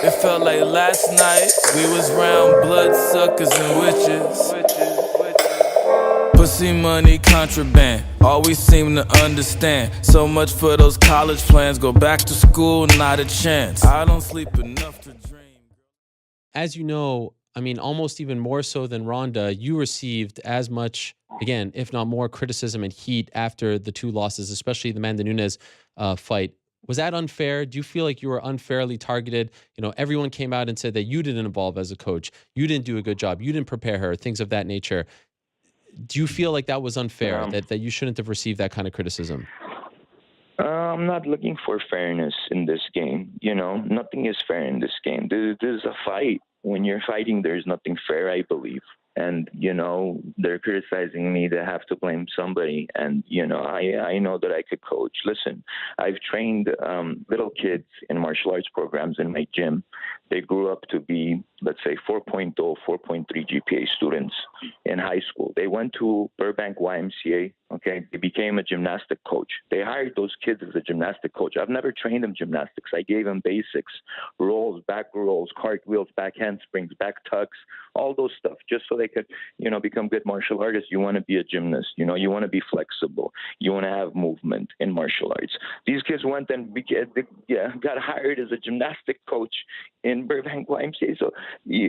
It felt like last night we was round bloodsuckers and witches. Pussy money contraband, all we seem to understand. So much for those college plans, go back to school, not a chance. I don't sleep enough to dream. As you know, I mean, almost even more so than Ronda, you received as much, again, if not more, criticism and heat after the two losses, especially the Amanda Nunes fight. Was that unfair? Do you feel like you were unfairly targeted? You know, everyone came out and said that you didn't evolve as a coach, you didn't do a good job, you didn't prepare her, things of that nature. Do you feel like that was unfair? That you shouldn't have received that kind of criticism? I'm not looking for fairness in this game. You know, nothing is fair in this game. This is a fight. When you're fighting, there's nothing fair, I believe. And, you know, they're criticizing me. They have to blame somebody. And, you know, I know that I could coach. Listen, I've trained little kids in martial arts programs in my gym. They grew up to be, let's say, 4.0, 4.3 GPA students in high school. They went to Burbank YMCA. Okay, they became a gymnastic coach. They hired those kids as a gymnastic coach. I've never trained them gymnastics. I gave them basics, rolls, back rolls, cartwheels, back handsprings, back tucks, all those stuff, just so they could, you know, become good martial artists. You want to be a gymnast. You know, you want to be flexible. You want to have movement in martial arts. These kids went and got hired as a gymnastic coach in Burbank YMCA. So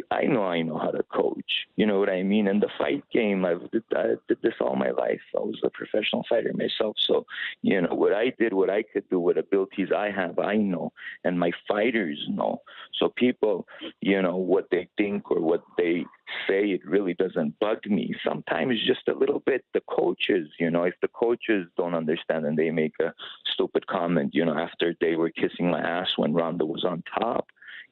I know how to coach. You know what I mean? In the fight game, I did this all my life. I was a professional fighter myself. So, you know, what I did, what I could do, what abilities I have, I know, and my fighters know. So people, you know, what they think or what they say, it really doesn't bug me. Sometimes just a little bit the coaches, you know, if the coaches don't understand and they make a stupid comment, you know, after they were kissing my ass when Ronda was on top,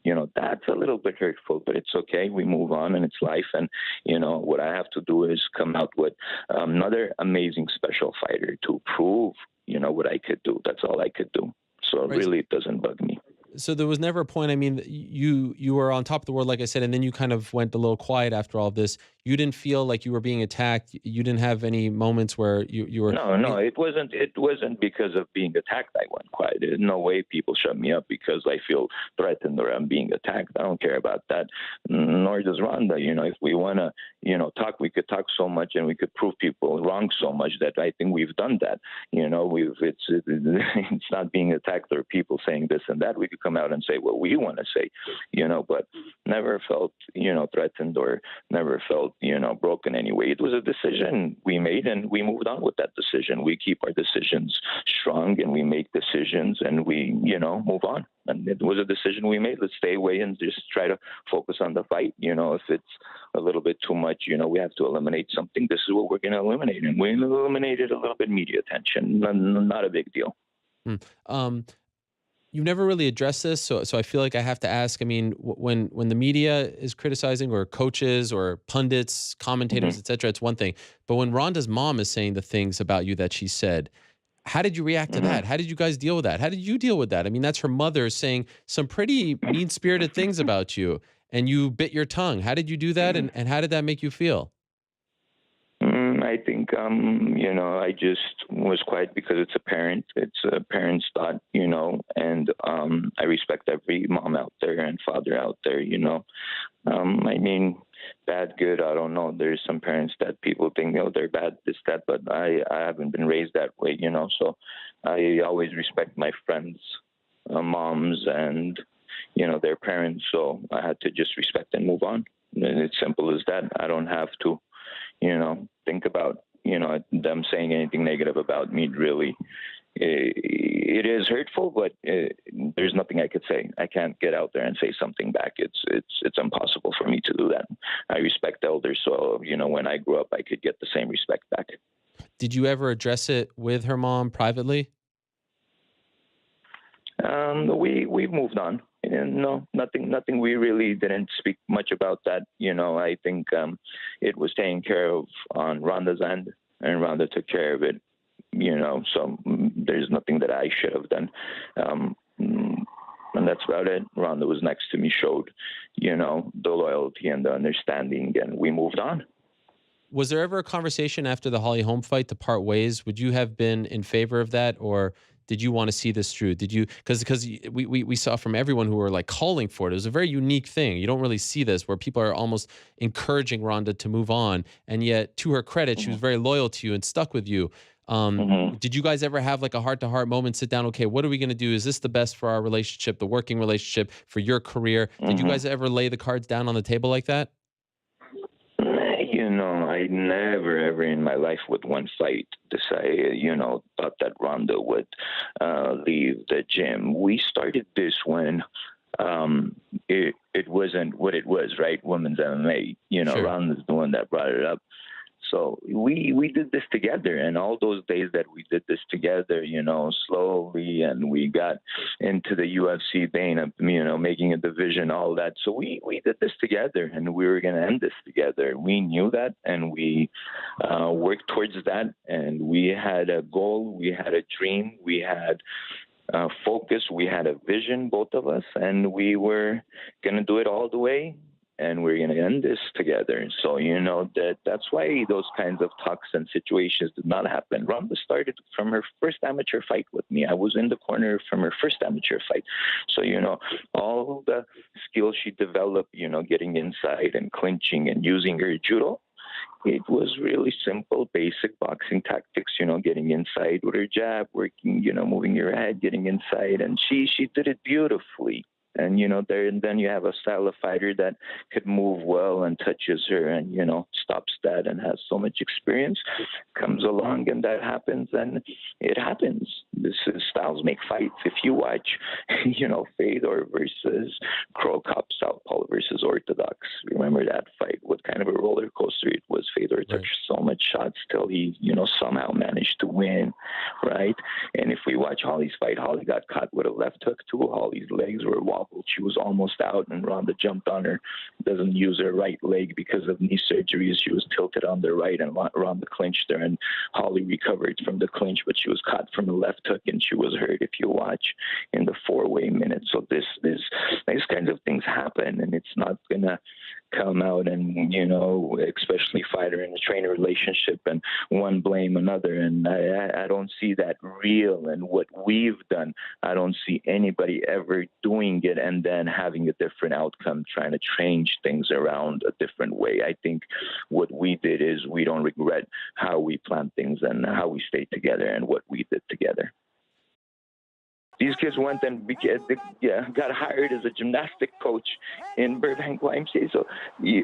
you know, that's a little bit hurtful, but it's okay. We move on and it's life. And, you know, what I have to do is come out with another amazing special fighter to prove, you know, what I could do. That's all I could do. So Right. really, it doesn't bug me. So there was never a point. I mean, you were on top of the world, like I said, and then you kind of went a little quiet after all of this. You didn't feel like you were being attacked. You didn't have any moments where you were. No, I no, mean, it wasn't. It wasn't because of being attacked. I went quiet. There's no way people shut me up because I feel threatened or I'm being attacked. I don't care about that. Nor does Ronda. You know, if we wanna, you know, talk, we could talk so much and we could prove people wrong so much that I think we've done that. You know, it's not being attacked or people saying this and that. We could come out and say what we want to say. You know, but never felt, you know, threatened or never felt, you know, broken anyway. It was a decision we made and we moved on with that decision. We keep our decisions strong and we make decisions and we, you know, move on. And it was a decision we made. Let's stay away and just try to focus on the fight. You know, if it's a little bit too much, you know, we have to eliminate something. This is what we're going to eliminate. And we eliminated a little bit media attention. Not a big deal. hmm. um, you never really addressed this, so I feel like I have to ask. I mean, when the media is criticizing, or coaches, or pundits, commentators, Hmm. etc., it's one thing. But when Rhonda's mom is saying the things about you that she said, how did you react to that? Hmm. How did you guys deal with that? How did you deal with that? I mean, that's her mother saying some pretty mean spirited things about you, and you bit your tongue. How did you do that, and how did that make you feel? I think, you know, I just was quiet because it's a parent. It's a parent's thought, you know, and I respect every mom out there and father out there, you know. I mean, bad, good, I don't know. There's some parents that people think, oh, they're bad, this, that, but I haven't been raised that way, you know. So I always respect my friends' moms and, you know, their parents. So I had to just respect and move on. And it's simple as that. I don't have to, you know, think about, you know, them saying anything negative about me. Really, it is hurtful, but there's nothing I could say. I can't get out there and say something back. It's impossible for me to do that. I respect elders, so you know, when I grew up, I could get the same respect back. Did you ever address it with her mom privately? We've moved on. And no, nothing. We really didn't speak much about that. You know, I think it was taken care of on Ronda's end, and Ronda took care of it. You know, so there's nothing that I should have done. And that's about it. Ronda was next to me, showed, you know, the loyalty and the understanding, and we moved on. Was there ever a conversation after the Holly Holm fight to part ways? Would you have been in favor of that, or did you want to see this through? Did you, because we saw from everyone who were like calling for it, it was a very unique thing. You don't really see this where people are almost encouraging Ronda to move on. And yet, to her credit, she was very loyal to you and stuck with you. Did you guys ever have like a heart-to-heart moment, sit down, okay, what are we going to do? Is this the best for our relationship, the working relationship, for your career? Did you guys ever lay the cards down on the table like that? You know, I never ever in my life with one fight decided, thought that Ronda would leave the gym. We started this when it wasn't what it was, right? Women's MMA. Sure. Ronda's the one that brought it up. So we did this together, and all those days that we did this together, slowly, and we got into the UFC vein of, making a division, all that. So we did this together, and we were going to end this together. We knew that, and we worked towards that, and we had a goal, we had a dream, we had focus, we had a vision, both of us, and we were going to do it all the way. And we're going to end this together. So, that's why those kinds of talks and situations did not happen. Ronda started from her first amateur fight with me. I was in the corner from her first amateur fight. So, all the skills she developed, getting inside and clinching and using her judo, it was really simple, basic boxing tactics, getting inside with her jab, working, moving your head, getting inside. And she did it beautifully. And, then you have a style of fighter that could move well and touches her and, stops that and has so much experience, comes along and that happens, and it happens. This is styles make fights. If you watch, Fedor versus Crow Cop Southpaw versus Orthodox, remember that fight? What kind of a roller coaster it was. Fedor took so much shots till he, somehow managed to win, right? And if we watch Holly's fight, Holly got caught with a left hook too. Holly's legs were wobbled. She was almost out, and Ronda jumped on her, doesn't use her right leg because of knee surgeries. She was tilted on the right, and Ronda clinched her, and Holly recovered from the clinch, but she was caught from the left hook, and she was hurt if you watch in the 4-way minute. So these kinds of things happen, and it's not going to come out and, especially fighter and a trainer relationship and one blame another. And I don't see that real. And what we've done, I don't see anybody ever doing it and then having a different outcome, trying to change things around a different way. I think what we did is we don't regret how we planned things and how we stayed together and what we did together. These kids went and got hired as a gymnastic coach in Burbank, YMCA. So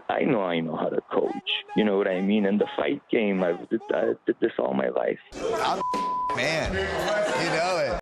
I know how to coach. You know what I mean? In the fight game, I did this all my life. Man, you know it.